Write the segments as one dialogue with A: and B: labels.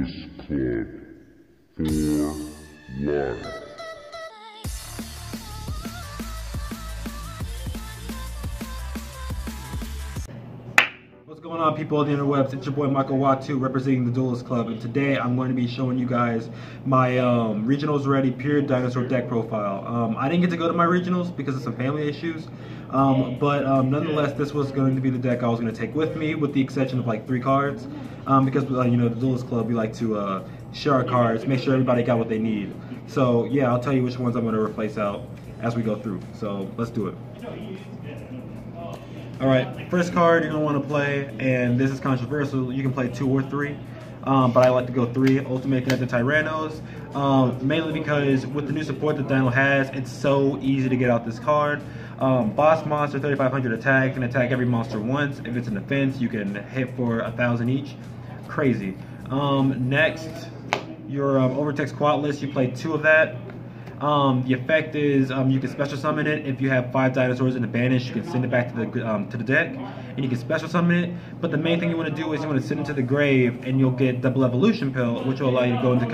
A: Duelist Club for life.
B: What's going on, people of the interwebs? It's your boy Michael Watu representing the Duelist Club, and today I'm going to be showing you guys my regionals ready pure dinosaur deck profile. I didn't get to go to my regionals because of some family issues, but nonetheless this was going to be the deck I was going to take with me, with the exception of like 3 cards, because you know, the Duelist Club, we like to share our cards, make sure everybody got what they need. So yeah, I'll tell you which ones I'm going to replace out as we go through. So let's do it. Alright, first card you're going to want to play, and this is controversial, you can play 2 or 3, but I like to go 3, Ultimate Connected Tyrannos, mainly because with the new support that Dino has, it's so easy to get out this card. Boss monster, 3500 attack, can attack every monster once. If it's in defense, you can hit for 1000 each. Crazy. Next, your Overtext Quad list, you play 2 of that. The effect is you can special summon it. If you have 5 dinosaurs in the banish, you can send it back to the deck, and you can special summon it. But the main thing you want to do is you want to send it to the grave, and you'll get double evolution pill, which will allow you to go into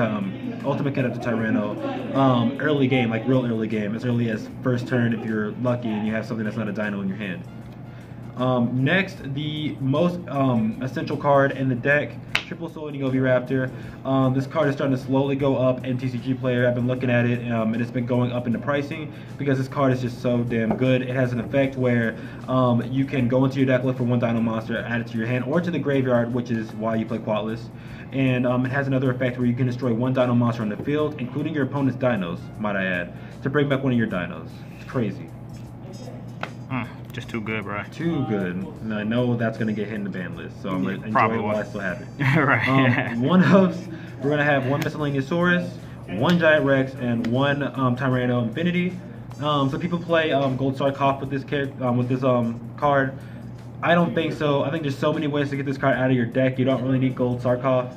B: Ultimate Connected Tyranno early game, like real early game, as early as first turn if you're lucky and you have something that's not a dino in your hand. Next, the most essential card in the deck, Triple Soul Oviraptor. This card is starting to slowly go up in TCG Player. I've been looking at it, and it's been going up in the pricing because this card is just so damn good. It has an effect where you can go into your deck, look for 1 dino monster, add it to your hand or to the graveyard, which is why you play Quadless. And it has another effect where you can destroy 1 dino monster on the field, including your opponent's dinos, might I add, to bring back one of your dinos. It's crazy.
C: Just too good, bro.
B: Too good. And I know that's going to get hit in the ban list, so I'm going to enjoy it while I still have it.
C: Right.
B: Yeah. We're going to have 1 Miscellaneousaurus, 1 Giant Rex, and 1 Tyranno Infinity. So people play Gold Sarkoph with this card. I don't think so. I think there's so many ways to get this card out of your deck. You don't really need Gold Sarkoph.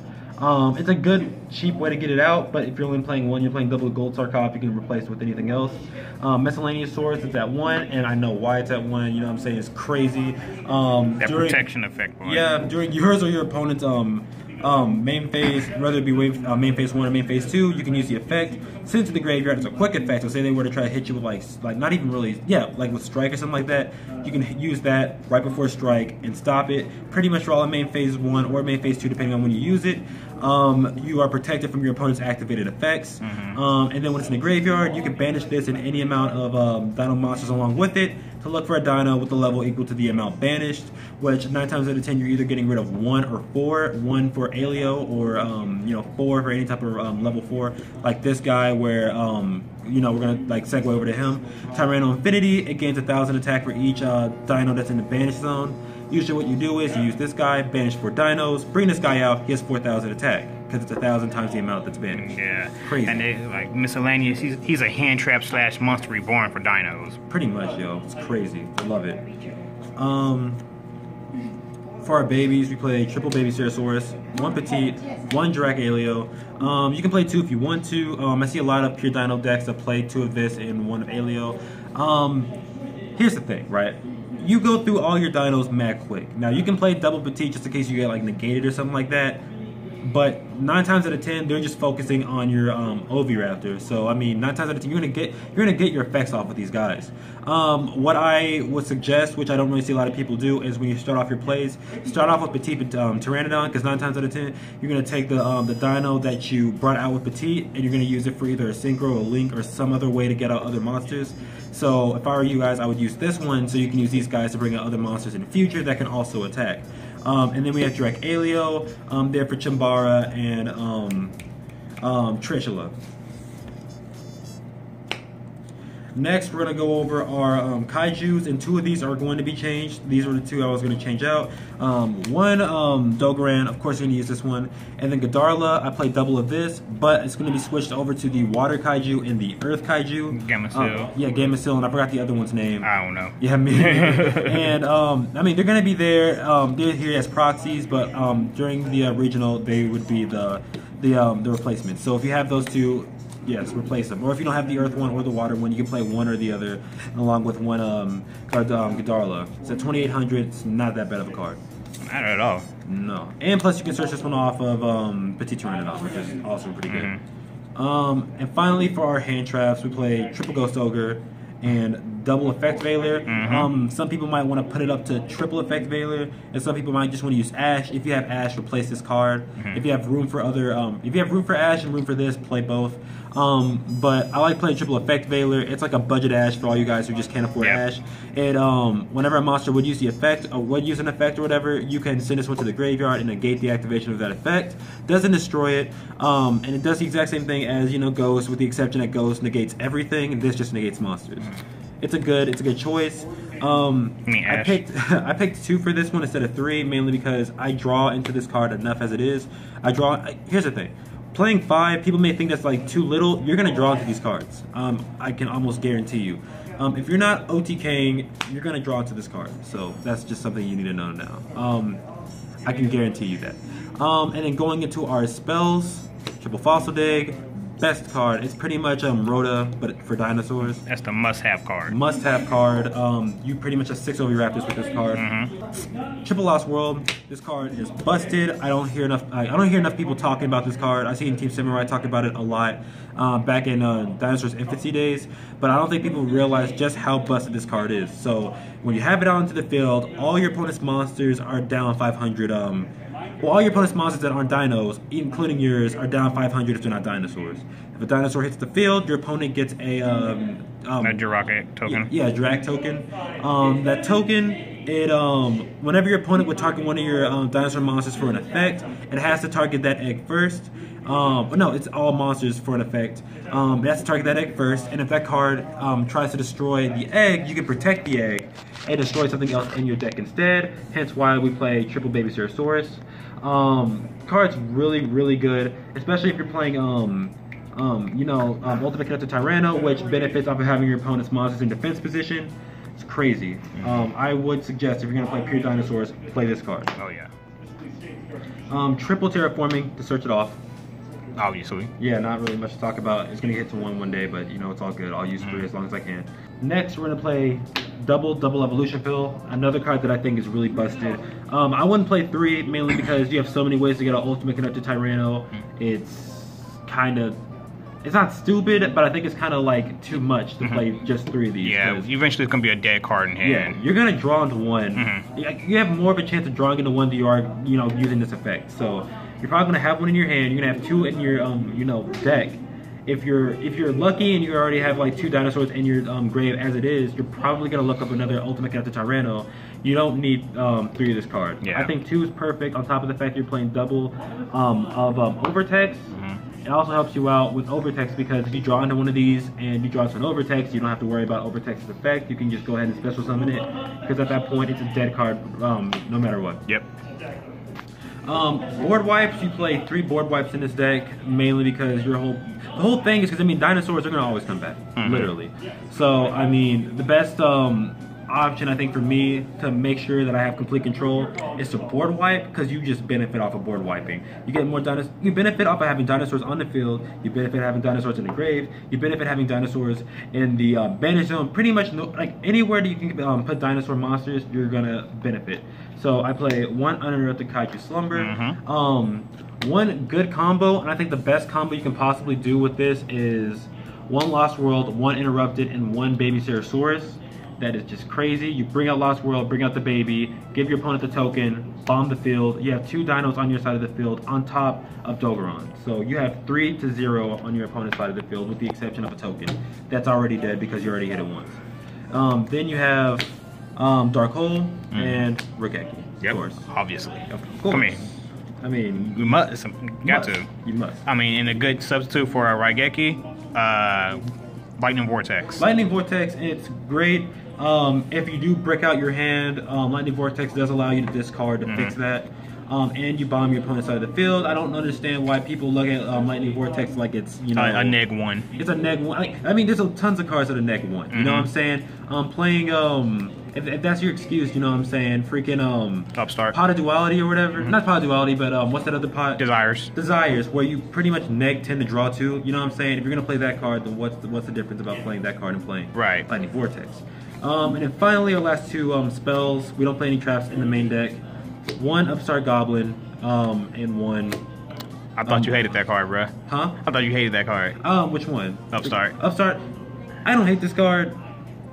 B: It's a good, cheap way to get it out, but if you're only playing 1, you're playing double Gold Sarkoph, you can replace it with anything else. Miscellaneousaurus is at 1, and I know why it's at 1, you know what I'm saying, it's crazy.
C: That protection effect, boy.
B: Yeah, during yours or your opponent's main phase, whether it be main phase 1 or main phase 2, you can use the effect, send it to the graveyard. It's a quick effect, so say they were to try to hit you with like not even really, yeah, like with strike or something like that, you can use that right before strike and stop it. Pretty much for all in main phase 1 or main phase 2, depending on when you use it. You are protected from your opponent's activated effects. And then when it's in the graveyard, you can banish this and any amount of dino monsters along with it to look for a dino with a level equal to the amount banished, which 9 times out of 10 you're either getting rid of 1 or 4, 1 for aeolo or you know, 4 for any type of level 4, like this guy where you know, we're gonna like segue over to him. Tyranno Infinity, it gains 1000 attack for each dino that's in the banish zone. Usually what you do is you use this guy, banish 4 dinos, bring this guy out, he has 4000 attack, because it's 1000 times the amount that's banished. Yeah. Crazy.
C: And they, like miscellaneous, he's a hand trap / monster reborn for dinos.
B: Pretty much, yo. It's crazy. I love it. For our babies, we play triple baby Ceratosaurus, 1 petite, 1 Drac aeolo. You can play 2 if you want to. I see a lot of pure dino decks that play 2 of this and 1 of aeolo. Here's the thing, right? You go through all your dinos mad quick. Now you can play double petite just in case you get like negated or something like that, but 9 times out of 10 they're just focusing on your Oviraptor. So I mean, 9 times out of 10 you're gonna get your effects off with these guys. What I would suggest, which I don't really see a lot of people do, is when you start off your plays, start off with petite Pteranodon, because 9 times out of 10 you're gonna take the dino that you brought out with petite and you're gonna use it for either a synchro, a link, or some other way to get out other monsters. So if I were you guys, I would use this one so you can use these guys to bring out other monsters in the future that can also attack. And then we have Drac aeolo there for Chimbara and Trishula. Next, we're going to go over our Kaijus, and 2 of these are going to be changed. These were the 2 I was going to change out. 1 Dogoran, of course you're going to use this one. And then Godarla, I played double of this, but it's going to be switched over to the Water Kaiju and the Earth Kaiju.
C: Gamasil.
B: Yeah, Gamasil, and I forgot the other one's name.
C: I don't know.
B: Yeah, me. And, I mean, they're going to be there. They're here as proxies, but during the regional, they would be the replacements. So if you have those 2, yes, replace them. Or if you don't have the earth one or the water one, you can play one or the other along with one Godarla. It's at 2800. It's not that bad of a card.
C: Not at all.
B: No. And plus, you can search this one off of Petit Tyrannosaurus, which is also pretty good. And finally, for our hand traps, we play Triple Ghost Ogre and Double Effect Veiler. Some people might want to put it up to Triple Effect Veiler, and some people might just want to use Ash. If you have Ash, replace this card. If you have room for other, if you have room for Ash and room for this, play both. But I like playing Triple Effect Veiler. It's like a budget Ash for all you guys who just can't afford Ash. And whenever a monster would use the effect or would use an effect or whatever, you can send this one to the graveyard and negate the activation of that effect. Doesn't destroy it, and it does the exact same thing as Ghost, with the exception that Ghost negates everything, and this just negates monsters. It's a good choice. I picked 2 for this one instead of 3, mainly because I draw into this card enough as it is. Here's the thing. Playing 5, people may think that's like too little. You're gonna draw into these cards. I can almost guarantee you. If you're not OTKing, you're gonna draw into this card. So that's just something you need to know now. I can guarantee you that. And then going into our spells, Triple Fossil Dig, best card. It's pretty much Rhoda, but for dinosaurs.
C: That's the must-have card.
B: Must-have card. You pretty much have 6 OV Raptors with this card. Triple Lost World. This card is busted. I don't hear enough people talking about this card. I seen Team Samurai talk about it a lot back in Dinosaur's infancy days, but I don't think people realize just how busted this card is. So when you have it out into the field, all your opponent's monsters are down 500. Well, all your opponent's monsters that aren't dinos, including yours, are down 500 if they're not dinosaurs. If a dinosaur hits the field, your opponent gets a
C: Jirac token.
B: Yeah, Jirac token. That token, whenever your opponent would target one of your dinosaur monsters for an effect, it has to target that egg first. No, it's all monsters for an effect. It has to target that egg first, and if that card tries to destroy the egg, you can protect the egg and destroy something else in your deck instead. Hence why we play Triple Baby Ceratosaurus. Card's really good, especially if you're playing Ultimate Connected Tyranno, which benefits off of having your opponent's monsters in defense position. It's crazy. I would suggest if you're gonna play pure dinosaurs, play this card.
C: Oh yeah.
B: Triple Terraforming to search it off.
C: Obviously.
B: Yeah, not really much to talk about. It's gonna get to one day, but it's all good. I'll use 3 as long as I can. Next, we're gonna play Double Evolution Pill, another card that I think is really busted. I wouldn't play 3 mainly because you have so many ways to get an Ultimate Connected Tyranno. It's not stupid, but I think it's kind of like too much to play just 3 of these.
C: Yeah, eventually it's gonna be a dead card in hand.
B: Yeah, you're gonna draw into 1. You have more of a chance of drawing into 1 than you are, using this effect. So you're probably gonna have 1 in your hand. You're gonna have 2 in your, deck. If you're lucky and you already have like 2 dinosaurs in your grave as it is, you're probably gonna look up another Ultimate Connected Tyranno. You don't need 3 of this card.
C: Yeah.
B: I think 2 is perfect. On top of the fact you're playing double of Overtext. It also helps you out with Overtext because if you draw into one of these and you draw into an Overtext, you don't have to worry about Overtext's effect. You can just go ahead and special summon it because at that point it's a dead card no matter what.
C: Yep.
B: Board wipes, you play 3 board wipes in this deck mainly because the whole thing is because dinosaurs are gonna always come back, literally. So the best option I think for me to make sure that I have complete control is to board wipe because you just benefit off of board wiping. You get more dinosaurs. You benefit off of having dinosaurs on the field. You benefit having dinosaurs in the grave. You benefit having dinosaurs in the banish zone. Pretty much anywhere that you can put dinosaur monsters, you're gonna benefit. So I play 1 uninterrupted Kaiju Slumber. 1 good combo, and I think the best combo you can possibly do with this is 1 Lost World, 1 Interrupted, and 1 Baby Ceratosaurus. That is just crazy. You bring out Lost World, bring out the baby, give your opponent the token, bomb the field. You have 2 dinos on your side of the field on top of Dogoron. So you have 3-0 on your opponent's side of the field with the exception of a token. That's already dead because you already hit it once. Then you have Dark Hole and Regeki.
C: Yep,
B: of course.
C: Obviously.
B: Of course. We
C: must.
B: You must.
C: And a good substitute for a Raigeki, Lightning Vortex.
B: Lightning Vortex, it's great. If you do brick out your hand, Lightning Vortex does allow you to discard to fix that. And you bomb your opponent's side of the field. I don't understand why people look at Lightning Vortex like it's,
C: a neg 1.
B: It's a neg 1. There's tons of cards that are neg 1. You know what I'm saying? Playing, if that's your excuse, you know what I'm saying? Freaking,
C: Upstart.
B: Pot of Duality or whatever. Not Pot of Duality, but what's that other pot?
C: Desires.
B: Desires, where you pretty much neg 10 to draw 2. You know what I'm saying? If you're gonna play that card, then what's the difference about playing that card and playing Lightning Vortex? And then finally, our last 2 spells. We don't play any traps in the main deck. one Upstart Goblin, and one.
C: I thought you hated that card, bruh.
B: Huh?
C: I thought you hated that card.
B: Which one?
C: Upstart.
B: Upstart. I don't hate this card.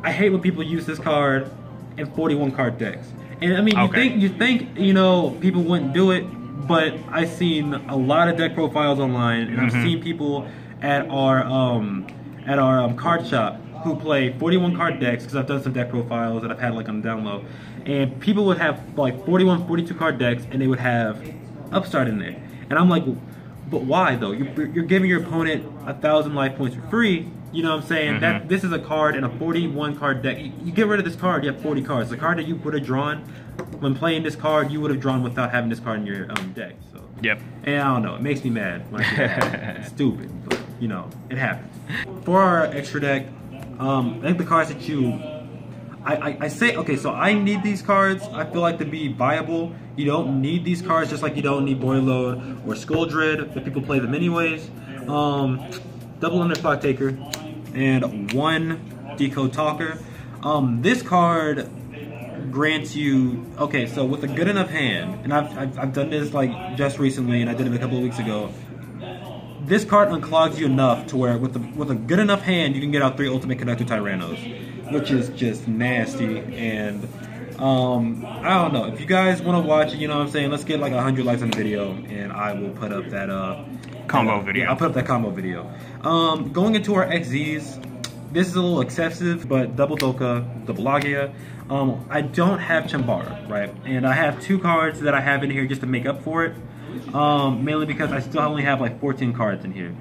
B: I hate when people use this card in 41 card decks. And I mean, you think people wouldn't do it, but I've seen a lot of deck profiles online, and I've seen people at our card shop who play 41 card decks, because I've done some deck profiles that I've had like on down low, and people would have like 41, 42 card decks, and they would have Upstart in there, and I'm like, but why though? You're giving your opponent 1,000 life points for free. You know what I'm saying? That this is a card in a 41 card deck. You get rid of this card, you have 40 cards. The card that you would have drawn when playing this card, you would have drawn without having this card in your deck. So
C: Yep.
B: and I don't know, it makes me mad. Like, it's stupid, but it happens. For our extra deck, I think the cards that I say, okay, so I need these cards, I feel like, to be viable. You don't need these cards, just like you don't need Boy Load or Skull Dread, but people play them anyways. Double Limit Clock Taker, and one Decode Talker. This card grants you, okay, so with a good enough hand, and I've done this like just recently, and I did it a couple of weeks ago. This card unclogs you enough to where with a good enough hand, you can get out 3 Ultimate Conductor Tyrannos, which is just nasty. And I don't know, if you guys want to watch it, you know what I'm saying, let's get like 100 likes on the video, and I will put up that
C: combo video.
B: Yeah, I'll put up that combo video. Going into our XZs, this is a little excessive, but double Doka, double Lagia. I don't have Chambara, right? And I have 2 cards that I have in here just to make up for it. Mainly because I still only have like 14 cards in here.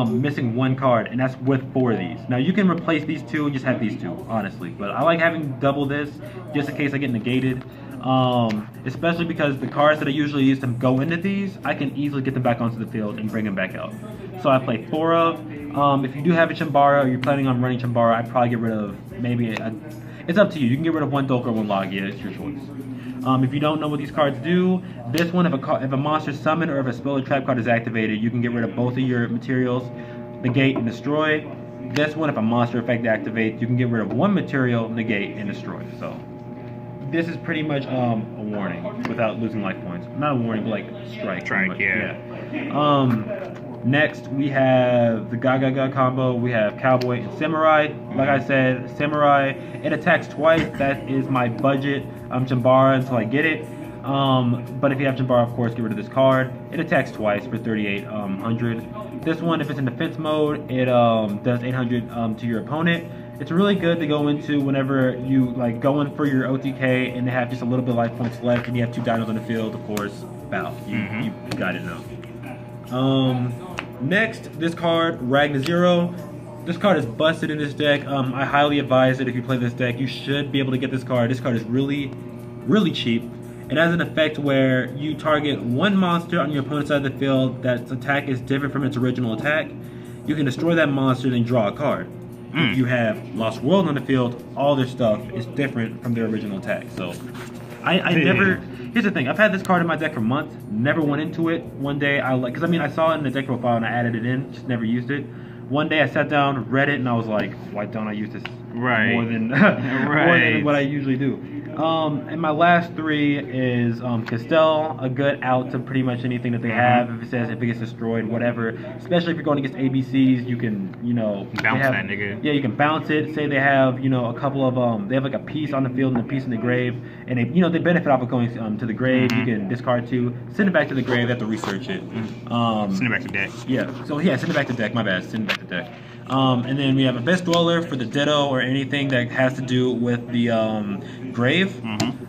B: Missing 1 card, and that's with 4 of these. Now you can replace these 2 and just have these 2, honestly. But I like having double this, just in case I get negated. Especially because the cards that I usually use to go into these, I can easily get them back onto the field and bring them back out. So I play 4 of. If you do have a Chambara, or you're planning on running Chambara, I'd probably get rid of maybe it's up to you. You can get rid of 1 Doka or 1 Lagia, it's your choice. If you don't know what these cards do, this one, if a monster summon or if a spell or trap card is activated, you can get rid of both of your materials, negate and destroy. This one, if a monster effect activates, you can get rid of 1 material, negate, and destroy. So this is pretty much a warning without losing life points. Not a warning, but like strike.
C: Strike, yeah.
B: Next, we have the Gaga combo. We have Cowboy and Samurai. Like I said, Samurai, it attacks twice. That is my budget. Chambara until I get it. But if you have Chambara, of course, get rid of this card. It attacks twice for 3,800. This one, if it's in defense mode, it does 800 to your opponent. It's really good to go into whenever you like going for your OTK and they have just a little bit of life points left and you have 2 dinos on the field. Of course, bow. You got it now. Next, this card, Ragna Zero. This card is busted in this deck. I highly advise it if you play this deck. You should be able to get this card. This card is really, really cheap. It has an effect where you target 1 monster on your opponent's side of the field that's attack is different from its original attack. You can destroy that monster and draw a card. If you have Lost World on the field, all their stuff is different from their original attack. So I never, here's the thing, I've had this card in my deck for months, never went into it. One day because I saw it in the deck profile and I added it in, just never used it. One day I sat down, read it, and I was like, why don't I use this more than more than what I usually do? And my last 3 is Castell, a good out to pretty much anything that they have. If it gets destroyed, whatever. Especially if you're going against ABCs, you can, bounce
C: that nigga.
B: Yeah, you can bounce it. Say they have, a couple of they have like a piece on the field and a piece in the grave, and they benefit off of going to the grave. You can discard 2, send it back to the grave. They have to research it.
C: Send it back to deck.
B: Yeah. So yeah, send it back to deck. My bad. Send it back to deck. And then we have a Best Dweller for the Ditto or anything that has to do with the grave.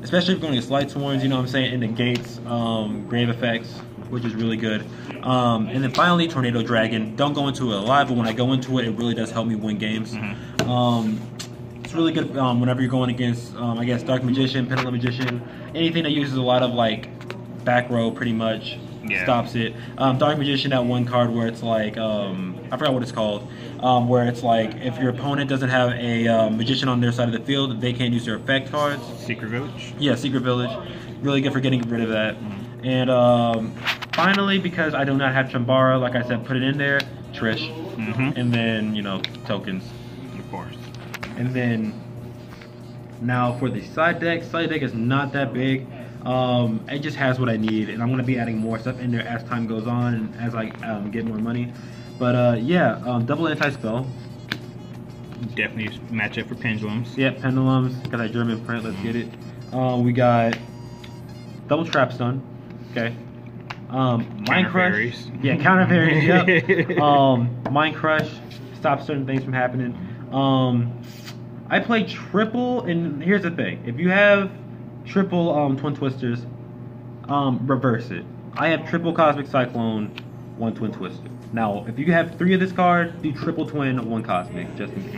B: Especially if you're going against Light Sworns, you know what I'm saying, it negates grave effects, which is really good. And then finally, Tornado Dragon. Don't go into it alive, but when I go into it, it really does help me win games. It's really good whenever you're going against, I guess, Dark Magician, Pendulum Magician, anything that uses a lot of, like, back row, pretty much. Stops it. Dark Magician, that 1 card where it's like, I forgot what it's called, where it's like, if your opponent doesn't have a Magician on their side of the field, they can't use their effect cards.
C: Secret Village?
B: Yeah, Secret Village. Really good for getting rid of that. And finally, because I do not have Chambara, like I said, put it in there, Trish. And then, tokens.
C: Of course.
B: And then, now for the side deck is not that big. It just has what I need, and I'm gonna be adding more stuff in there as time goes on and as I get more money. But yeah, double anti-spell.
C: Definitely match up for pendulums.
B: Yeah, pendulums. Got that German print. Let's get it. We got double trap stun. Okay. Mind crush.
C: Fairies.
B: Yeah, counter fairies. Yep. Mind crush. Stop certain things from happening. I play triple, and here's the thing: if you have triple twin twisters, reverse it. I have triple cosmic cyclone, 1 twin twister. Now, if you have 3 of this card, do triple twin, 1 cosmic, just in case.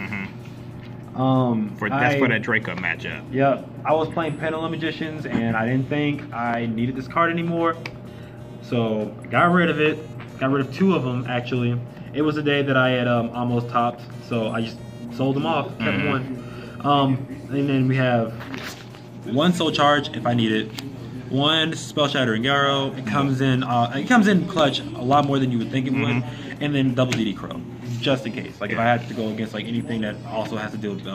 C: That's for that Draco matchup.
B: Yep. I was playing Pendulum Magicians, and I didn't think I needed this card anymore, so got rid of it. Got rid of 2 of them actually. It was a day that I had almost topped, so I just sold them off. Kept 1. And then we have 1 soul charge if I need it. 1 spell shattering Yugioh. It comes in clutch a lot more than you would think it would, and then double DD Crow, just in case. Like if I had to go against like anything that also has to deal with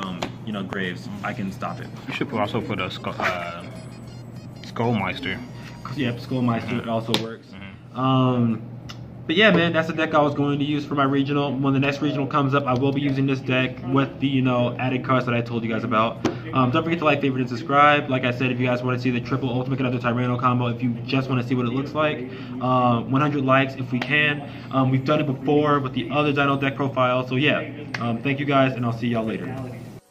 B: you know, graves, I can stop it.
C: You should also put a Skullmeister.
B: Yep, Skullmeister also works. But yeah, man, that's the deck I was going to use for my regional. When the next regional comes up, I will be using this deck with the, you know, added cards that I told you guys about. Don't forget to like, favorite, and subscribe. Like I said, if you guys want to see the triple ultimate another Tyranno combo, if you just want to see what it looks like, 100 likes if we can. We've done it before with the other Dino deck profile. So yeah, thank you guys, and I'll see y'all later.